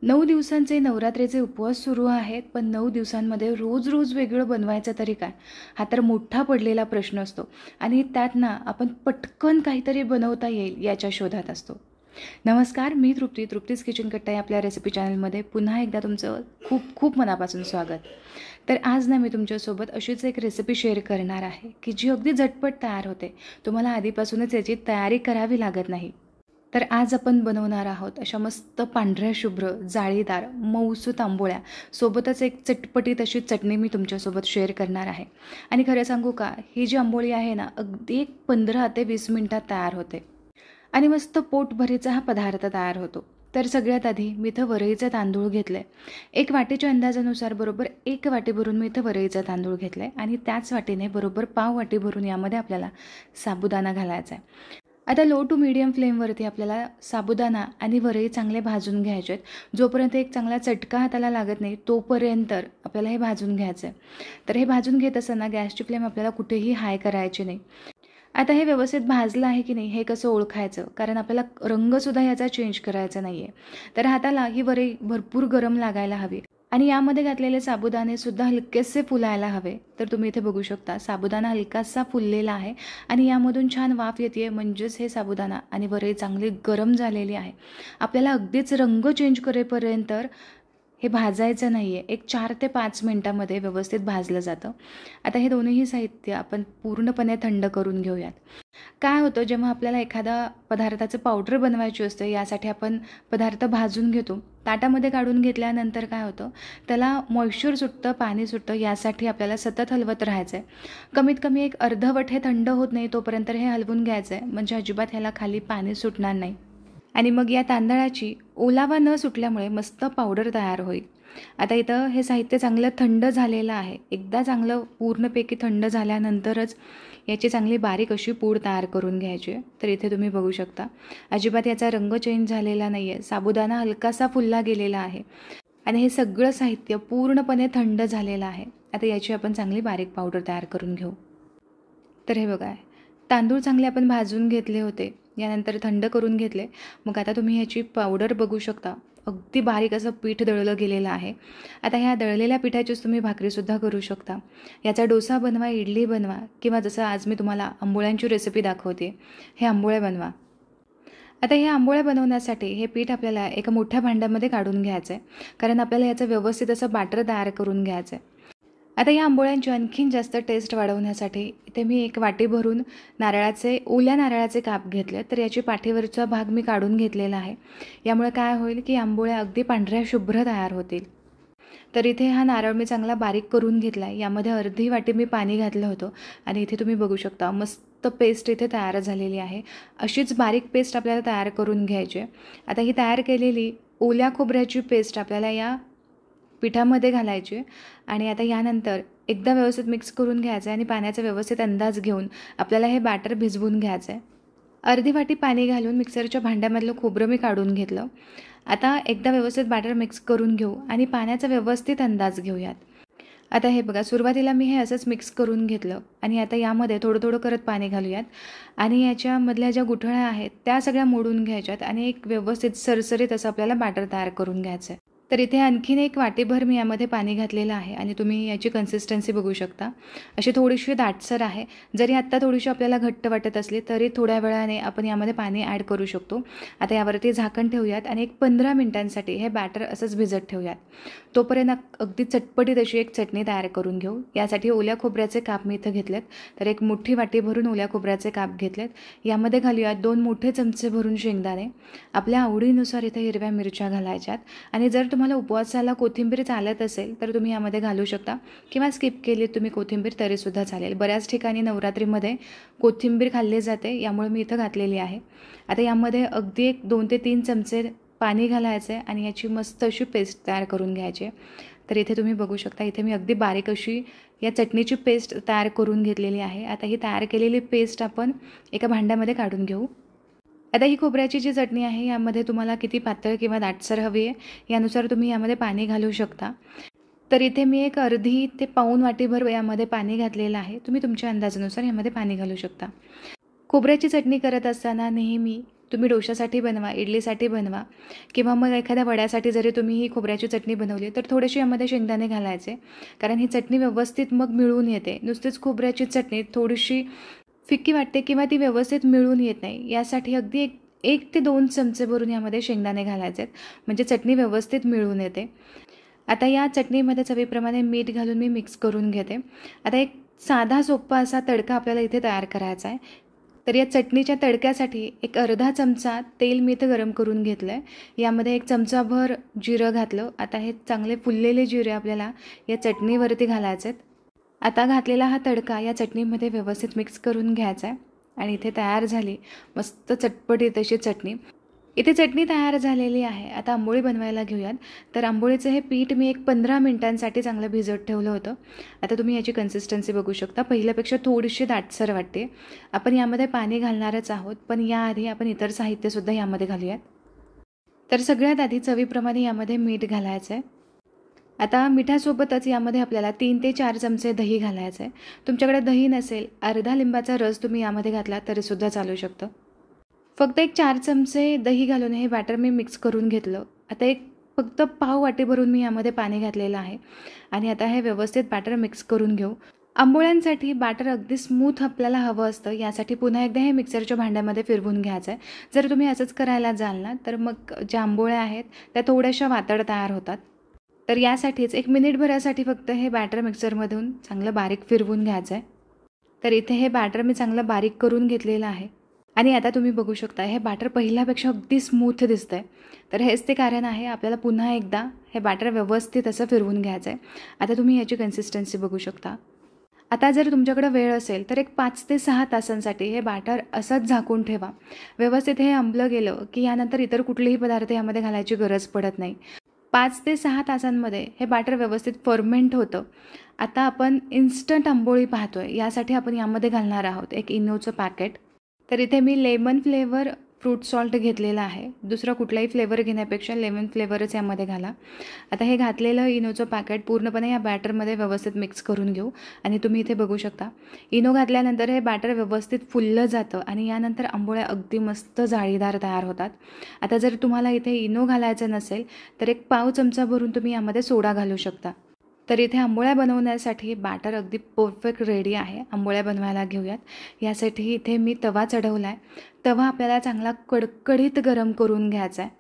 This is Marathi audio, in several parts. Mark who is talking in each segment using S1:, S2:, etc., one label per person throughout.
S1: 9 दिवसांचे नवरात्रीचे उपवास सुरू आहेत, पण 9 दिवसांमध्ये रोज रोज वेगळं बनवायचं तरी काय? हा तर मोठा पडलेला प्रश्न असतो आणि त्यात ना आपण पटकन काहीतरी बनवता येईल याच्या शोधात असतो. नमस्कार, मी तृप्तीज किचन कट्टा या आपल्या रेसिपी चॅनलमध्ये पुन्हा एकदा तुमचं खूप खूप मनापासून स्वागत. तर आज ना मी तुमच्यासोबत अशीच एक रेसिपी शेअर करणार आहे की जी अगदी झटपट तयार होते. तुम्हाला आधीपासूनच याची तयारी करावी लागत नाही. तर आज आपण बनवणार आहोत अशा मस्त पांढऱ्या शुभ्र जाळीदार मऊसूत आंबोळ्या. सोबतच एक चटपटीत अशी चटणी मी तुमच्यासोबत शेअर करणार आहे. आणि खरं सांगू का, ही जी आंबोळी आहे ना अगदी एक 15 ते 20 मिनिटात तयार होते आणि मस्त पोटभरीचा हा पदार्थ तयार होतो. तर सगळ्यात आधी मी इथं वरईचे तांदूळ घेतले. एक वाटीच्या अंदाजानुसार बरोबर 1 वाटी भरून मी इथं वरईचा तांदूळ घेतले आणि त्याच वाटीने बरोबर पाव वाटी भरून यामध्ये आपल्याला साबुदाणा घालायचा आहे. आता लो टू मीडियम फ्लेमवरती आपल्याला साबुदाणा आणि वरई चांगले भाजून घ्यायचे आहेत. जोपर्यंत एक चांगला चटका हाताला लागत नाही तोपर्यंत आपल्याला हे भाजून घ्यायचं आहे. तर हे भाजून घेत असताना गॅसची फ्लेम आपल्याला कुठेही हाय करायची नाही. आता हे व्यवस्थित भाजलं आहे की नाही हे कसं ओळखायचं, कारण आपल्याला रंगसुद्धा याचा चेंज करायचा नाही आहे. तर हाताला ही वरई भरपूर गरम लागायला हवी आणि यामध्ये घातलेले साबुदाणे सुद्धा हलकेसे फुलायला हवे. तर तुम्ही इथे बघू शकता साबुदाणा हलकासा फुललेला आहे आणि यामधून छान वाफ येते, म्हणजेच हे साबुदाणा आणि वरई चांगली गरम झालेली आहे. आपल्याला अगदीच रंग चेंज करेपर्यंत हे भाजायचं नाही आहे. एक 4 ते 5 मिनटामध्ये व्यवस्थित भाजलं जातं. आता हे दोन्हीही साहित्य आपण पूर्णपणे थंड करून घेऊयात. काय होतं, जेव्हा आपल्याला एखादा पदार्थाचं पावडर बनवायची असते यासाठी आपण पदार्थ भाजून घेतो. ताटामध्ये काढून घेतल्यानंतर काय होतं, त्याला मॉइश्चर सुटतं, पाणी सुटतं. यासाठी आपल्याला सतत हलवत राहायचं आहे. कमीत कमी एक अर्धवट हे थंड होत नाही तोपर्यंत हे हलवून घ्यायचं आहे, म्हणजे अजिबात ह्याला खाली पाणी सुटणार नाही. आणि मग या तांदळाची ओलावा न सुटल्यामुळे मस्त पावडर तयार होईल. आता इथं हे साहित्य चांगलं थंड झालेलं आहे. एकदा चांगलं पूर्णपैकी थंड झाल्यानंतरच याची चांगली बारीक अशी पूड तयार करून घ्यायची आहे. तर इथे तुम्ही बघू शकता अजिबात याचा रंग चेंज झालेला नाही आहे. साबुदाणा हलकासा फुलला गेलेला आहे आणि हे सगळं साहित्य पूर्णपणे थंड झालेलं आहे. आता याची आपण चांगली बारीक पावडर तयार करून घेऊ. तर हे बघा, तांदूळ चांगले आपण भाजून घेतले होते, यानंतर थंड करून घेतले. मग आता तुम्ही ह्याची पावडर बघू शकता. अगदी बारीक असं पीठ दळलं गेलेलं आहे. आता ह्या दळलेल्या पिठाचीच तुम्ही भाकरीसुद्धा करू शकता. याचा डोसा बनवा, इडली बनवा, किंवा जसं आज मी तुम्हाला आंबोळ्यांची रेसिपी दाखवते, हे आंबोळे बनवा. आता हे आंबोळ्या बनवण्यासाठी हे पीठ आपल्याला एका मोठ्या भांड्यामध्ये काढून घ्यायचं आहे, कारण आपल्याला याचं व्यवस्थित असं बॅटर तयार करून घ्यायचं आहे. आता या आंबोळ्यांची आणखीन जास्त टेस्ट वाढवण्यासाठी इथे मी एक वाटी भरून ओल्या नारळाचे काप घेतले. तर याची पाठीवरचा भाग मी काढून घेतलेला आहे. यामुळे काय होईल की आंबोळ्या अगदी पांढऱ्या शुभ्र तयार होतील. तर इथे हा नारळ मी चांगला बारीक करून घेतला आहे. यामध्ये अर्धी वाटी मी पाणी घातलं होतं आणि इथे तुम्ही बघू शकता मस्त पेस्ट इथे तयार झालेली आहे. अशीच बारीक पेस्ट आपल्याला तयार करून घ्यायची आहे. आता ही तयार केलेली ओल्या खोबऱ्याची पेस्ट आपल्याला या पिठामध्ये घालायची आणि आता यानंतर एकदा व्यवस्थित मिक्स करून घ्यायचं आहे आणि पाण्याचा व्यवस्थित अंदाज घेऊन आपल्याला हे बॅटर भिजवून घ्यायचं आहे. अर्धी वाटी पाणी घालून मिक्सरच्या भांड्यामधलं खोबरं मी काढून घेतलं. आता एकदा व्यवस्थित बॅटर मिक्स करून घेऊ आणि पाण्याचा व्यवस्थित अंदाज घेऊयात. आता हे बघा, सुरुवातीला मी हे असंच मिक्स करून घेतलं आणि आता यामध्ये थोडं थोडं करत पाणी घालूयात आणि याच्यामधल्या ज्या गुठळ्या आहेत त्या सगळ्या मोडून घ्यायच्यात आणि एक व्यवस्थित सरसरीत असं आपल्याला बॅटर तयार करून घ्यायचं आहे. तर इथे आणखीन एक वाटीभर मी यामध्ये पाणी घातलेलं आहे आणि तुम्ही याची कन्सिस्टन्सी बघू शकता. अशी थोडीशी दाटसर आहे. जरी आत्ता थोडीशी आपल्याला घट्ट वाटत असली तरी थोड्या वेळाने आपण यामध्ये पाणी ॲड करू शकतो. आता यावरती झाकण ठेवूयात आणि एक 15 मिनिटांसाठी हे बॅटर असंच भिजत ठेवूयात. तोपर्यंत अगदी चटपटीत अशी एक चटणी तयार करून घेऊ. यासाठी ओल्या खोबऱ्याचे काप मी इथं घेतलेत. तर एक मोठी वाटी भरून ओल्या खोबऱ्याचे काप घेतलेत. यामध्ये घालूयात 2 मोठे चमचे भरून शेंगदाणे. आपल्या आवडीनुसार इथे हिरव्या मिरच्या घालायच्यात आणि जर तुम्हाला उपवासाला कोथिंबीर चालत असेल तर तुम्ही यामध्ये घालू शकता किंवा स्किप केली तुम्ही कोथिंबीर तरीसुद्धा चालेल. बऱ्याच ठिकाणी नवरात्रीमध्ये कोथिंबीर खाल्ली जाते, यामुळे मी इथं घातलेली आहे. आता यामध्ये अगदी एक 2 ते 3 चमचे पाणी घालायचं आहे आणि याची मस्त अशी पेस्ट तयार करून घ्यायची. तर इथे तुम्ही बघू शकता, इथे मी अगदी बारीक अशी या चटणीची पेस्ट तयार करून घेतलेली आहे. आता ही तयार केलेली पेस्ट आपण एका भांड्यामध्ये काढून घेऊ. आता ही खोबऱ्याची जी चटणी आहे यामध्ये तुम्हाला किती पातळ किंवा दाटसर हवी आहे यानुसार तुम्ही यामध्ये पाणी घालू शकता. तर इथे मी एक अर्धी ते पाऊण वाटीभर यामध्ये पाणी घातलेलं आहे. तुम्ही तुमच्या अंदाजानुसार यामध्ये पाणी घालू शकता. खोबऱ्याची चटणी करत असताना नेहमी तुम्ही डोशासाठी बनवा, इडलीसाठी बनवा किंवा मग एखाद्या वड्यासाठी जरी तुम्ही ही खोबऱ्याची चटणी बनवली तर थोडेसे यामध्ये शेंगदाणे घालायचे, कारण ही चटणी व्यवस्थित मग मिळून येते. नुसतीच खोबऱ्याची चटणी थोडीशी फिक्की वाटते किंवा ती व्यवस्थित मिळून येत नाही. यासाठी अगदी 1 ते 2 चमचे भरून यामध्ये शेंगदाणे घालायचे आहेत, म्हणजे चटणी व्यवस्थित मिळून येते. आता या चटणीमध्ये चवीप्रमाणे मीठ घालून मी मिक्स करून घेते. आता एक साधा सोपा असा तडका आपल्याला इथे तयार करायचा आहे. तर या चटणीच्या तडक्यासाठी एक अर्धा चमचा तेल मी इथं गरम करून घेतलं आहे. यामध्ये 1 चमचाभर जिरं घातलं. आता हे चांगले फुललेले जिरे आपल्याला या चटणीवरती घालायचे आहेत. आता घातलेला हा तडका या चटणीमध्ये व्यवस्थित मिक्स करून घ्यायचा आहे आणि इथे तयार झाली मस्त चटपटीत अशी चटणी. इथे चटणी तयार झालेली आहे. आता आंबोळी बनवायला घेऊयात. तर आंबोळीचं हे पीठ मी एक 15 मिनिटांसाठी चांगलं भिजत ठेवलं होतं. आता तुम्ही याची कन्सिस्टन्सी बघू शकता. पहिल्यापेक्षा थोडीशी दाटसर वाटते. आपण यामध्ये पाणी घालणारच आहोत, पण याआधी आपण इतर साहित्यसुद्धा यामध्ये घालूयात. तर सगळ्यात आधी चवीप्रमाणे यामध्ये मीठ घालायचं आहे. आता मिठासोबतच यामध्ये आपल्याला 3 ते 4 चमचे दही घालायचं आहे. तुमच्याकडे दही नसेल, अर्धा लिंबाचा रस तुम्ही यामध्ये घातला तरीसुद्धा चालू शकतं. फक्त 4 चमचे दही घालून हे बॅटर मी मिक्स करून घेतलं. आता फक्त पाव वाटी भरून मी यामध्ये पाणी घातलेलं आहे आणि आता हे व्यवस्थित बॅटर मिक्स करून घेऊ. आंबोळ्यांसाठी बॅटर अगदी स्मूथ आपल्याला हवं असतं. यासाठी पुन्हा एकदा हे मिक्सरच्या भांड्यामध्ये फिरवून घ्यायचं आहे. जर तुम्ही असंच करायला जाल ना तर मग ज्या आंबोळ्या आहेत त्या थोड्याशा वातड तयार होतात. तर यासाठीच 1 मिनिटभरासाठी फक्त हे बॅटर मिक्सरमधून चांगलं बारीक फिरवून घ्यायचं आहे. तर इथे हे बॅटर मी चांगलं बारीक करून घेतलेलं आहे आणि आता तुम्ही बघू शकता हे बॅटर पहिल्यापेक्षा अगदी स्मूथ दिसतंय. तर हेच ते कारण आहे. आपल्याला पुन्हा एकदा हे बॅटर व्यवस्थित असं फिरवून घ्यायचं आहे. आता तुम्ही याची कन्सिस्टन्सी बघू शकता. आता जर तुमच्याकडे वेळ असेल तर 5 ते 6 तासांसाठी हे बॅटर असंच झाकून ठेवा. व्यवस्थित हे आंबलं गेलं की यानंतर इतर कुठलेही पदार्थ यामध्ये घालायची गरज पडत नाही. 5 ते 6 तासांमध्ये हे बॅटर व्यवस्थित फर्मेंट होतं. आता आपण इन्स्टंट आंबोळी पाहतोय, यासाठी आपण यामध्ये घालणार आहोत 1 इनोचं पॅकेट. तर इथे मी लेमन फ्लेवर फ्रूट सॉल्ट घेतलेला आहे. दुसरा कुठलाही फ्लेवर घेण्यापेक्षा लेमन फ्लेवरच यामध्ये घाला. आता हे घातलेलं इनोचं पॅकेट पूर्णपणे या बॅटरमध्ये व्यवस्थित मिक्स करून घेऊ आणि तुम्ही इथे बघू शकता इनो घातल्यानंतर हे बॅटर व्यवस्थित फुललं जातं आणि यानंतर आंबोळ्या अगदी मस्त जाळीदार तयार होतात. आता जर तुम्हाला इथे इनो घालायचं नसेल तर 1 पाव चमचा भरून तुम्ही यामध्ये सोडा घालू शकता. तर इथे आंबोळ्या बनवण्यासाठी बॅटर अगदी परफेक्ट रेडी आहे. आंबोळ्या बनवायला घेऊयात. यासाठी इथे मी तवा चढवला आहे. तवा आपल्याला चांगला कडकडीत गरम करून घ्यायचा आहे.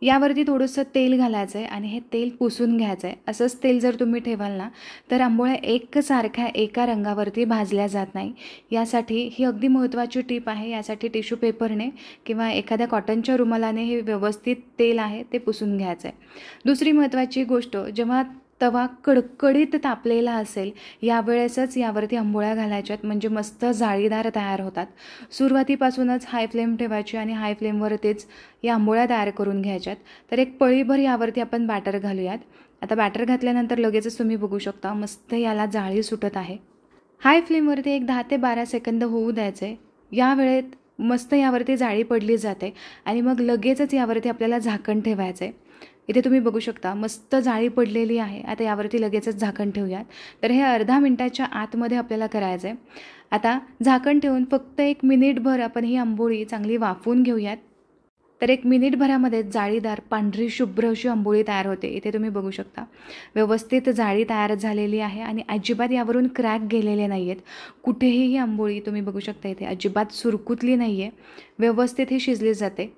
S1: यावरती थोडंसं तेल घालायचं आहे आणि हे तेल पुसून घ्यायचं आहे. असंच तेल जर तुम्ही ठेवाल ना तर आंबोळ्या एकसारख्या एका रंगावरती भाजल्या जात नाही. यासाठी ही अगदी महत्त्वाची टीप आहे. यासाठी टिश्यू पेपरने किंवा एखाद्या कॉटनच्या रुमालाने हे व्यवस्थित तेल आहे ते पुसून घ्यायचं आहे. दुसरी महत्त्वाची गोष्ट, जेव्हा तवा कडकडीत तापलेला असेल यावेळेसच यावरती आंबोळ्या घालायच्यात, म्हणजे मस्त जाळीदार तयार होतात. सुरुवातीपासूनच हाय फ्लेम ठेवायची आणि हाय फ्लेमवरतीच या आंबोळ्या तयार करून घ्यायच्यात. तर 1 पळीभर यावरती आपण बॅटर घालूयात. आता बॅटर घातल्यानंतर लगेचच तुम्ही बघू शकता मस्त याला जाळी सुटत आहे. हाय फ्लेमवरती 10 ते 12 सेकंद होऊ द्यायचे. या वेळेत मस्त यावरती जाळी पडली जाते आणि मग लगेचच यावरती आपल्याला झाकण ठेवायचं आहे. इथे तुम्ही बघू शकता मस्त जाळी पडलेली आहे. आता यावरती लगेचच झाकण ठेवूयात. तर हे अर्धा मिनिटाच्या आतमध्ये आपल्याला करायचं आहे. आता झाकण ठेवून फक्त 1 मिनिटभर आपण ही आंबोळी चांगली वाफवून घेऊयात. तर 1 मिनिटभरामध्ये जाळीदार पांढरी शुभ्र अशी आंबोळी तयार होते. इथे तुम्ही बघू शकता व्यवस्थित जाळी तयार झालेली आहे आणि अजिबात यावरून क्रॅक गेलेले नाही आहेत. कुठेही ही आंबोळी तुम्ही बघू शकता इथे अजिबात सुरकुतली नाही आहे. व्यवस्थित ही शिजली जाते.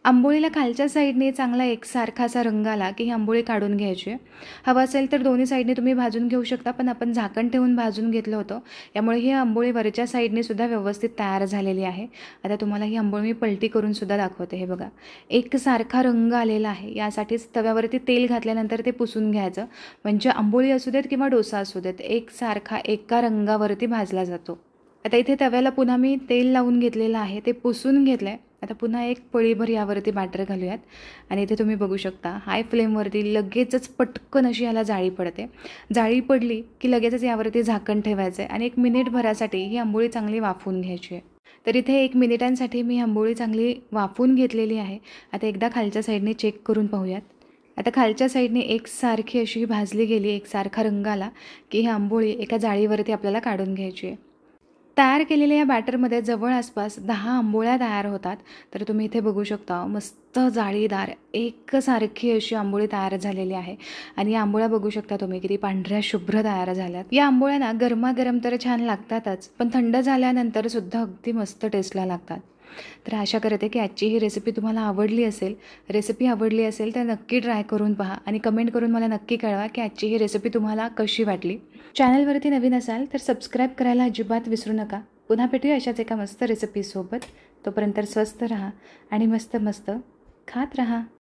S1: आंबोळीला खालच्या साईडने चांगला एकसारखा असा रंग आला की ही आंबोळी काढून घ्यायची आहे. हवं असेल तर दोन्ही साईडने तुम्ही भाजून घेऊ शकता, पण आपण झाकण ठेवून भाजून घेतलं होतं यामुळे ही आंबोळी वरच्या साईडने सुद्धा व्यवस्थित तयार झालेली आहे. आता तुम्हाला ही आंबोळी मी पलटी करून सुद्धा दाखवते. हे बघा एकसारखा रंग आलेला आहे. यासाठीच तव्यावरती तेल घातल्यानंतर ते पुसून घ्यायचं, म्हणजे आंबोळी असू देत किंवा डोसा असू देत एकसारखा एका रंगावरती भाजला जातो. आता इथे तव्याला पुन्हा मी तेल लावून घेतलेलं आहे, ते पुसून घेतलं आहे. आता पुन्हा 1 पळीभर यावरती बॅटर घालूयात आणि इथे तुम्ही बघू शकता हाय फ्लेमवरती लगेचच पटकन अशी याला जाळी पडते. जाळी पडली की लगेचच यावरती झाकण ठेवायचं आहे आणि 1 मिनिटभरासाठी ही आंबोळी चांगली वाफवून घ्यायची आहे. तर इथे 1 मिनिटांसाठी मी आंबोळी चांगली वाफवून घेतलेली आहे. आता एकदा खालच्या साईडने चेक करून पाहूयात. आता खालच्या साईडने एकसारखी अशी भाजली गेली, एकसारखा रंग आला की ही आंबोळी एका जाळीवरती आपल्याला काढून घ्यायची आहे. तयार केलेल्या या बॅटरमध्ये जवळ आसपास 10 आंबोळ्या तयार होतात. तर तुम्ही इथे बघू शकता मस्त जाळीदार एकसारखी अशी आंबोळी तयार झालेली आहे. आणि या आंबोळ्या बघू शकता तुम्ही किती पांढऱ्या शुभ्र तयार झाल्यात. या आंबोळ्या ना गरमागरम तर छान लागतातच, पण थंड झाल्यानंतर सुद्धा अगदी मस्त टेस्टला लागतात. तर आशा करते की आजची ही रेसिपी तुम्हाला आवडली असेल. रेसिपी आवडली असेल तर नक्की ट्राय करून पहा आणि कमेंट करून मला नक्की कळवा की आजची ही रेसिपी तुम्हाला कशी वाटली. चॅनलवरती नवीन असाल तर सबस्क्राईब करायला अजिबात विसरू नका. पुन्हा भेटूया अशाच एका मस्त रेसिपीसोबत. तोपर्यंत स्वस्त राहा आणि मस्त मस्त खात राहा.